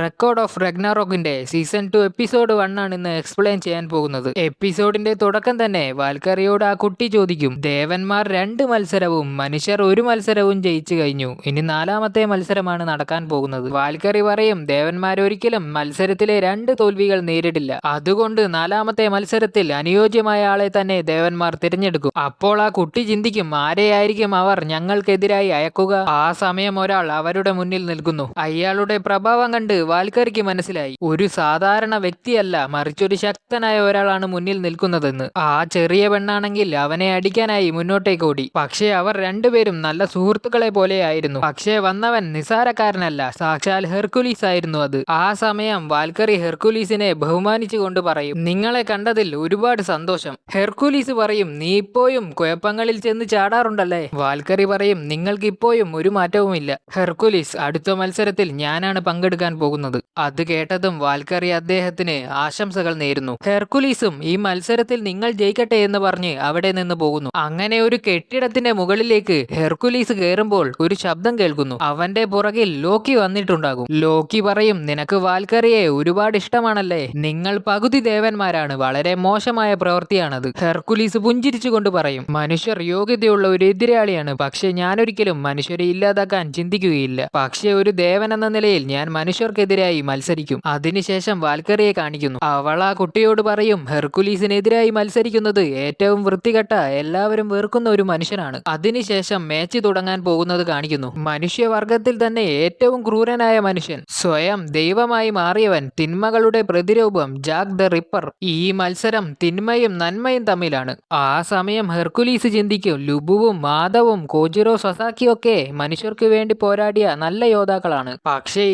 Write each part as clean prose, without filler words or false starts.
Record of റഗ്നാറോക്കിന്റെ season 2 episode 1 ആണ് ഇന്ന് explain ചെയ്യാൻ പോകുന്നത്. എപ്പിസോഡിന്റെ തുടക്കം തന്നെ വാൽക്കറിയോട് ആ കുട്ടി ചോദിക്കും, ദേവന്മാർ 2 മത്സരവും മനുഷ്യർ 1 മത്സരവും ജയിച്ചു കഴിഞ്ഞു, ഇനി 4ാമത്തെ മത്സരമാണ് നടക്കാൻ പോകുന്നത്. വാൽക്കറി പറയും, ദേവന്മാർ ഒരിക്കലും മത്സരത്തിലെ 2 തോൽവികൾ നേരിടില്ല, അതുകൊണ്ട് 4ാമത്തെ മത്സരത്തിൽ അനുയോജ്യമായ ആളെ തന്നെ ദേവന്മാർ തിരഞ്ഞെടുക്കും. അപ്പോൾ ആ കുട്ടി ചിന്തിക്കും, ആരെയായിരിക്കും അവർ ഞങ്ങൾക്കെതിരായി അയക്കുക? ആ സമയം ഒരാൾ അവരുടെ മുന്നിൽ നിൽക്കുന്നു. അയാളുടെ പ്രഭാവം കണ്ട് വാൽക്കറിക്ക് മനസ്സിലായി, ഒരു സാധാരണ വ്യക്തിയല്ല, മറിച്ചൊരു ശക്തനായ ഒരാളാണ് മുന്നിൽ നിൽക്കുന്നതെന്ന്. ആ ചെറിയ പെണ്ണാണെങ്കിൽ അവനെ അടിക്കാനായി മുന്നോട്ടേക്ക് ഓടി. പക്ഷേ അവർ രണ്ടുപേരും നല്ല സുഹൃത്തുക്കളെ പോലെയായിരുന്നു. പക്ഷേ വന്നവൻ നിസാരക്കാരനല്ല, സാക്ഷാൽ ഹെർക്കുലീസ് ആയിരുന്നു അത്. ആ സമയം വാൽക്കറി ഹെർക്കുലീസിനെ ബഹുമാനിച്ചുകൊണ്ട് പറയും, നിങ്ങളെ കണ്ടതിൽ ഒരുപാട് സന്തോഷം. ഹെർക്കുലീസ് പറയും, നീ ഇപ്പോഴും കുഴപ്പങ്ങളിൽ ചെന്ന് ചാടാറുണ്ടല്ലേ? വാൽക്കറി പറയും, നിങ്ങൾക്ക് ഇപ്പോഴും ഒരു മാറ്റവുമില്ല. ഹെർക്കുലീസ്, അടുത്ത മത്സരത്തിൽ ഞാനാണ് പങ്കെടുക്കാൻ പോകുന്നത്. അത് കേട്ടതും വാൽക്കറി അദ്ദേഹത്തിന് ആശംസകൾ നേരുന്നു. ഹെർക്കുലീസും ഈ മത്സരത്തിൽ നിങ്ങൾ ജയിക്കട്ടെ എന്ന് പറഞ്ഞ് അവിടെ നിന്ന് പോകുന്നു. അങ്ങനെ ഒരു കെട്ടിടത്തിന്റെ മുകളിലേക്ക് ഹെർക്കുലീസ് കയറുമ്പോൾ ഒരു ശബ്ദം കേൾക്കുന്നു. അവന്റെ പുറകിൽ ലോക്കി വന്നിട്ടുണ്ടാകും. ലോക്കി പറയും, നിനക്ക് വാൽക്കറിയെ ഒരുപാട് ഇഷ്ടമാണല്ലേ? നിങ്ങൾ പകുതി ദേവന്മാരാണ്, വളരെ മോശമായ പ്രവൃത്തിയാണത്. ഹെർക്കുലീസ് പുഞ്ചിരിച്ചുകൊണ്ട് പറയും, മനുഷ്യർ യോഗ്യതയുള്ള ഒരു എതിരാളിയാണ്, പക്ഷെ ഞാനൊരിക്കലും മനുഷ്യരെ ഇല്ലാതാക്കാൻ ചിന്തിക്കുകയില്ല. പക്ഷെ ഒരു ദേവൻ എന്ന നിലയിൽ ഞാൻ മനുഷ്യർക്കെതിരായി മത്സരിക്കും. അതിനുശേഷം വാൽക്കറിയെ കാണിക്കുന്നു. അവൾ ആ കുട്ടിയോട് പറയും, ഹെർക്കുലീസിനെതിരായി മത്സരിക്കുന്നത് ഏറ്റവും വൃത്തികെട്ട, എല്ലാവരും വെറുക്കുന്ന ഒരു മനുഷ്യനാണ്. അതിനുശേഷം മാച്ച് തുടങ്ങാൻ പോകുന്നത് കാണിക്കുന്നു. മനുഷ്യവർഗത്തിൽ തന്നെ ഏറ്റവും ക്രൂരനായ മനുഷ്യൻ, സ്വയം ദൈവമായി മാറിയവൻ, തിന്മകളുടെ പ്രതിരൂപം ജാക്ക് ദ റിപ്പർ. ഈ മത്സരം തിന്മയും നന്മയും തമ്മിലാണ്. ആ സമയം ഹെർക്കുലീസ് ചിന്തിക്കും, ലുബുവും മാധവും കോജിറോ സസാക്കിയൊക്കെ മനുഷ്യർക്ക് വേണ്ടി പോരാടിയ നല്ല യോദ്ധാക്കളാണ്. പക്ഷേ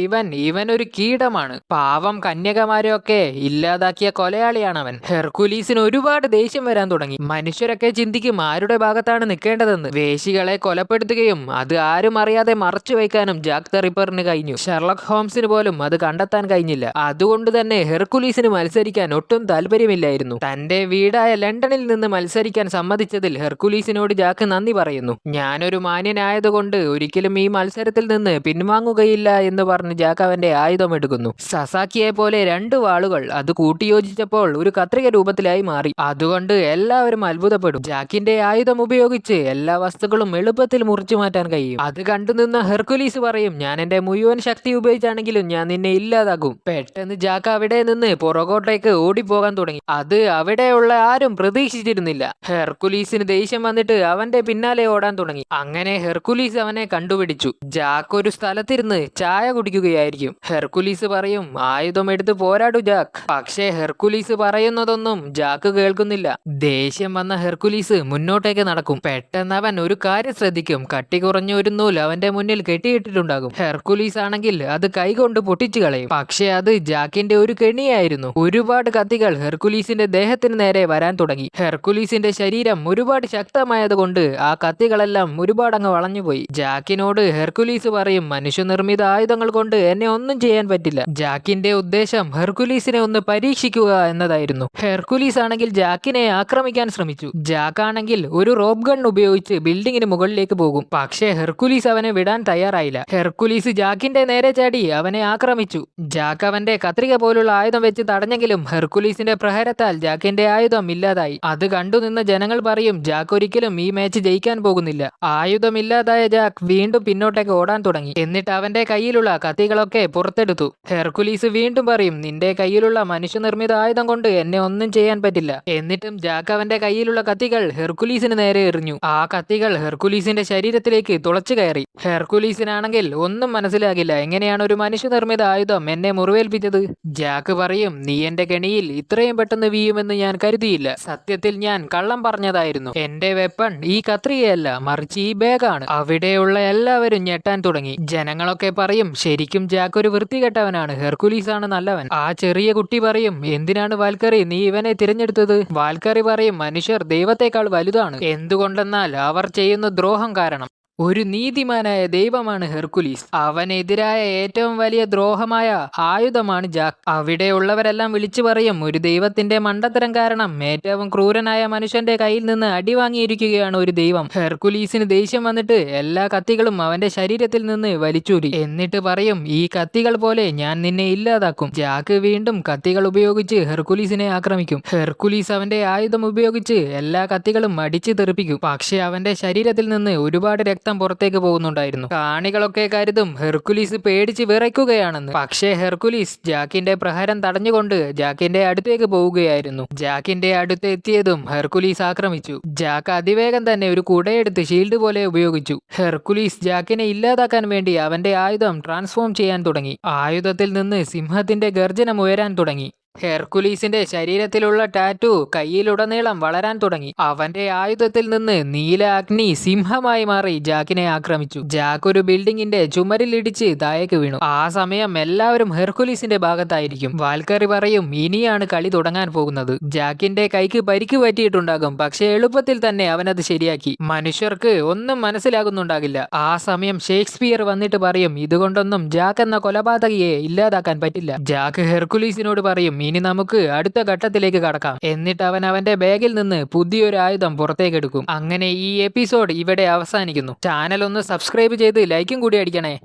ഇവൻ ഒരു കീടമാണ്. പാവം കന്യകമാരെയൊക്കെ ഇല്ലാതാക്കിയ കൊലയാളിയാണവൻ. ഹെർക്കുലീസിന് ഒരുപാട് ദേഷ്യം വരാൻ തുടങ്ങി. മനുഷ്യരൊക്കെ ചിന്തിക്കും, ആരുടെ ഭാഗത്താണ് നിൽക്കേണ്ടതെന്ന്. വേശികളെ കൊലപ്പെടുത്തുകയും അത് ആരും അറിയാതെ മറച്ചു വയ്ക്കാനും ജാക്ക് ദ റിപ്പറിന് കഴിഞ്ഞു. ഷെർലക് ഹോംസിന് പോലും അത് കണ്ടെത്താൻ കഴിഞ്ഞില്ല. അതുകൊണ്ട് തന്നെ ഹെർക്കുലീസിന് മത്സരിക്കാൻ ഒട്ടും താല്പര്യമില്ലായിരുന്നു. തന്റെ വീടായ ലണ്ടനിൽ നിന്ന് മത്സരിക്കാൻ സമ്മതിച്ചതിൽ ഹെർക്കുലീസിനോട് ജാക്ക് നന്ദി പറയുന്നു. ഞാനൊരു മാന്യനായതുകൊണ്ട് ഒരിക്കലും ഈ മത്സരത്തിൽ നിന്ന് പിൻവാങ്ങുകയില്ല എന്ന് പറഞ്ഞ് ജാക്ക് അവന്റെ ആയുധം എടുക്കുന്നു. സസാക്കിയെ പോലെ 2 വാളുകൾ അത് കൂട്ടിയോജിച്ചപ്പോൾ ഒരു കത്രിക രൂപത്തിലായി മാറി. അതുകൊണ്ട് എല്ലാവരും അത്ഭുതപ്പെടും. ജാക്കിന്റെ ആയുധം ഉപയോഗിച്ച് എല്ലാ വസ്തുക്കളും എളുപ്പത്തിൽ മുറിച്ചു മാറ്റാൻ കഴിയും. അത് കണ്ടുനിന്ന ഹെർക്കുലീസ് പറയും, ഞാൻ എന്റെ മുഴുവൻ ശക്തി ഉപയോഗിച്ചാണെങ്കിലും ഞാൻ നിന്നെ ഇല്ലാതാക്കും. പെട്ടെന്ന് ജാക്ക് അവിടെ നിന്ന് പുറകോട്ടേക്ക് ഓടിപ്പോകാൻ തുടങ്ങി. അത് അവിടെയുള്ള ആരും പ്രതീക്ഷിച്ചിരുന്നില്ല. ഹെർക്കുലീസിന് ദേഷ്യം വന്നിട്ട് അവന്റെ പിന്നാലെ ഓടാൻ തുടങ്ങി. അങ്ങനെ ഹെർക്കുലീസ് അവനെ കണ്ടുപിടിച്ചു. ജാക്ക് ഒരു സ്ഥലത്തിരുന്ന് ചായ കുടിക്കുകയായിരിക്കും. ഹെർക്കുലീസ് പറയും, ആയുധം എടുത്ത് പോരാടു ജാക്ക്. പക്ഷേ ഹെർക്കുലീസ് പറയുന്നതൊന്നും ജാക്ക് കേൾക്കുന്നില്ല. ദേഷ്യം വന്ന ഹെർക്കുലീസ് മുന്നോട്ടേക്ക് നടക്കും. പെട്ടെന്ന് അവൻ ഒരു കാര്യം ശ്രദ്ധിക്കും, കട്ടി കുറഞ്ഞ ഒരു നൂൽ അവന്റെ മുന്നിൽ കെട്ടിയിട്ടിട്ടുണ്ടാകും. ഹെർക്കുലീസ് ആണെങ്കിൽ അത് കൈകൊണ്ട് പൊട്ടിച്ചു കളയും. പക്ഷേ അത് ജാക്കിന്റെ ഒരു കെണിയായിരുന്നു. ഒരുപാട് കത്തികൾ ഹെർക്കുലീസിന്റെ ദേഹത്തിന് നേരെ വരാൻ തുടങ്ങി. ഹെർക്കുലീസിന്റെ ശരീരം ഒരുപാട് ശക്തമായതുകൊണ്ട് ആ കത്തികളെല്ലാം ഒരുപാടങ്ങ് വളഞ്ഞുപോയി. ജാക്കിനോട് ഹെർക്കുലീസ് പറയും, മനുഷ്യനിർമ്മിത ആയുധങ്ങൾ കൊണ്ട് എന്നെ ഒന്നും ചെയ്യാൻ പറ്റില്ല. ജാക്കിന്റെ ഉദ്ദേശം ഹെർക്കുലീസിനെ ഒന്ന് പരീക്ഷിക്കുക എന്നതായിരുന്നു. ഹെർക്കുലീസ് ആണെങ്കിൽ ജാക്കിനെ ആക്രമിക്കാൻ ശ്രമിച്ചു. ജാക്ക് ആണെങ്കിൽ ഒരു റോപ്പ് ഗൺ ഉപയോഗിച്ച് ബിൽഡിങ്ങിന് മുകളിലേക്ക് പോകും. പക്ഷേ ഹെർക്കുലീസ് അവനെ വിടാൻ തയ്യാറായില്ല. ഹെർക്കുലീസ് ജാക്കിന്റെ നേരെ ചാടി അവനെ ആക്രമിച്ചു. ജാക്ക് അവന്റെ കത്രിക പോലുള്ള ആയുധം വെച്ച് തടഞ്ഞെങ്കിലും ഹെർക്കുലീസിന്റെ പ്രഹരത്താൽ ജാക്കിന്റെ ആയുധം ഇല്ലാതായി. അത് കണ്ടുനിന്ന ജനങ്ങൾ പറയും, ജാക്ക് ഒരിക്കലും ഈ മാച്ച് ജയിക്കാൻ പോകുന്നില്ല. ആയുധമില്ലാതായ ജാക്ക് വീണ്ടും പിന്നോട്ടേക്ക് ഓടാൻ തുടങ്ങി. എന്നിട്ട് അവന്റെ കയ്യിലുള്ള കത്തികളൊക്കെ പുറത്തെടുത്തു. ഹെർക്കുലീസ് വീണ്ടും പറയും, നിന്റെ കയ്യിലുള്ള മനുഷ്യനിർമ്മിത ആയുധം കൊണ്ട് എന്നെ ഒന്നും ചെയ്യാൻ പറ്റില്ല. എന്നിട്ടും ജാക്ക് അവന്റെ കയ്യിലുള്ള കത്തികൾ ഹെർക്കുലീസിന് നേരെ എറിഞ്ഞു. ആ കത്തികൾ ഹെർക്കുലീസിന്റെ ശരീരത്തിലേക്ക് തുളച്ചു കയറി. ഹെർക്കുലീസിനാണെങ്കിൽ ഒന്നും മനസ്സിലാകില്ല, എങ്ങനെയാണ് ഒരു മനുഷ്യനിർമ്മിത ആയുധം എന്നെ മുറിവേൽപ്പിച്ചത്? ജാക്ക് പറയും, നീ എന്റെ കെണിയിൽ ഇത്രയും പെട്ടെന്ന് വീഴുമെന്ന് ഞാൻ കരുതിയില്ല. സത്യത്തിൽ ഞാൻ കള്ളം പറഞ്ഞതായിരുന്നു. എന്റെ വെപ്പൺ ഈ കത്രികയല്ല, മറിച്ച് ഈ ബാഗാണ്. അവിടെയുള്ള എല്ലാവരും ഞെട്ടാൻ തുടങ്ങി. ജനങ്ങളൊക്കെ പറയും, ശരിക്കും ജാക്ക് ഒരു വൃത്തികെട്ടവനാണ്, ഹെർക്കുലീസ് ആണ് നല്ലവൻ. ആ ചെറിയ കുട്ടി പറയും, എന്തിനാണ് വാൽക്കറി നീ ഇവനെ തിരഞ്ഞെടുത്തത്? വാൽക്കറി പറയും, മനുഷ്യർ ദൈവത്തെക്കാൾ വലുതാണ്. എന്തുകൊണ്ടെന്നാൽ അവർ ചെയ്യുന്ന ദ്രോഹം കാരണം. ഒരു നീതിമാനായ ദൈവമാണ് ഹെർക്കുലീസ്. അവനെതിരായ ഏറ്റവും വലിയ ദ്രോഹമായ ആയുധമാണ് ജാക്ക്. അവിടെയുള്ളവരെല്ലാം വിളിച്ചു പറയും, ഒരു ദൈവത്തിന്റെ മണ്ടത്തരം കാരണം ഏറ്റവും ക്രൂരനായ മനുഷ്യന്റെ കയ്യിൽ നിന്ന് അടി വാങ്ങിയിരിക്കുകയാണ് ഒരു ദൈവം. ഹെർക്കുലീസിന് ദേഷ്യം വന്നിട്ട് എല്ലാ കത്തികളും അവന്റെ ശരീരത്തിൽ നിന്ന് വലിച്ചൂരി. എന്നിട്ട് പറയും, ഈ കത്തികൾ പോലെ ഞാൻ നിന്നെ ഇല്ലാതാക്കും. ജാക്ക് വീണ്ടും കത്തികൾ ഉപയോഗിച്ച് ഹെർക്കുലീസിനെ ആക്രമിക്കും. ഹെർക്കുലീസ് അവന്റെ ആയുധം ഉപയോഗിച്ച് എല്ലാ കത്തികളും അടിച്ചു തെറിപ്പിക്കും. പക്ഷെ അവന്റെ ശരീരത്തിൽ നിന്ന് ഒരുപാട് രക്തം പുറത്തേക്ക് പോകുന്നുണ്ടായിരുന്നു. കാണികളൊക്കെ കരുതും ഹെർക്കുലീസ് പേടിച്ച് വിറയ്ക്കുകയാണെന്ന്. പക്ഷേ ഹെർക്കുലീസ് ജാക്കിന്റെ പ്രഹരം തടഞ്ഞുകൊണ്ട് ജാക്കിന്റെ അടുത്തേക്ക് പോവുകയായിരുന്നു. ജാക്കിന്റെ അടുത്ത് എത്തിയതും ഹെർക്കുലീസ് ആക്രമിച്ചു. ജാക്ക് അതിവേഗം തന്നെ ഒരു കുടയെടുത്ത് ഷീൽഡ് പോലെ ഉപയോഗിച്ചു. ഹെർക്കുലീസ് ജാക്കിനെ ഇല്ലാതാക്കാൻ വേണ്ടി അവന്റെ ആയുധം ട്രാൻസ്ഫോം ചെയ്യാൻ തുടങ്ങി. ആയുധത്തിൽ നിന്ന് സിംഹത്തിന്റെ ഗർജനം ഉയരാൻ തുടങ്ങി. ഹെർക്കുലീസിന്റെ ശരീരത്തിലുള്ള ടാറ്റു കയ്യിലുടനീളം വളരാൻ തുടങ്ങി. അവന്റെ ആയുധത്തിൽ നിന്ന് നീല അഗ്നി സിംഹമായി മാറി ജാക്കിനെ ആക്രമിച്ചു. ജാക്ക് ഒരു ബിൽഡിങ്ങിന്റെ ചുമരിലിടിച്ച് താഴേക്ക് വീണു. ആ സമയം എല്ലാവരും ഹെർക്കുലീസിന്റെ ഭാഗത്തായിരിക്കും. വാൽക്കറി പറയും, ഇനിയാണ് കളി തുടങ്ങാൻ പോകുന്നത്. ജാക്കിന്റെ കൈക്ക് പരിക്ക് പറ്റിയിട്ടുണ്ടാകും, പക്ഷെ എളുപ്പത്തിൽ തന്നെ അവനത് ശരിയാക്കി. മനുഷ്യർക്ക് ഒന്നും മനസ്സിലാകുന്നുണ്ടാകില്ല. ആ സമയം ഷേക്സ്പിയർ വന്നിട്ട് പറയും, ഇതുകൊണ്ടൊന്നും ജാക്ക് എന്ന കൊലപാതകിയെ ഇല്ലാതാക്കാൻ പറ്റില്ല. ജാക്ക് ഹെർക്കുലീസിനോട് പറയും, ഇനി നമുക്ക് അടുത്ത ഘട്ടത്തിലേക്ക് കടക്കാം. എന്നിട്ട് അവൻ അവന്റെ ബാഗിൽ നിന്ന് പുതിയൊരു ആയുധം പുറത്തേക്ക് എടുക്കും. അങ്ങനെ ഈ എപ്പിസോഡ് ഇവിടെ അവസാനിക്കുന്നു. ചാനൽ ഒന്ന് സബ്സ്ക്രൈബ് ചെയ്ത് ലൈക്കും കൂടി അടിക്കണേ.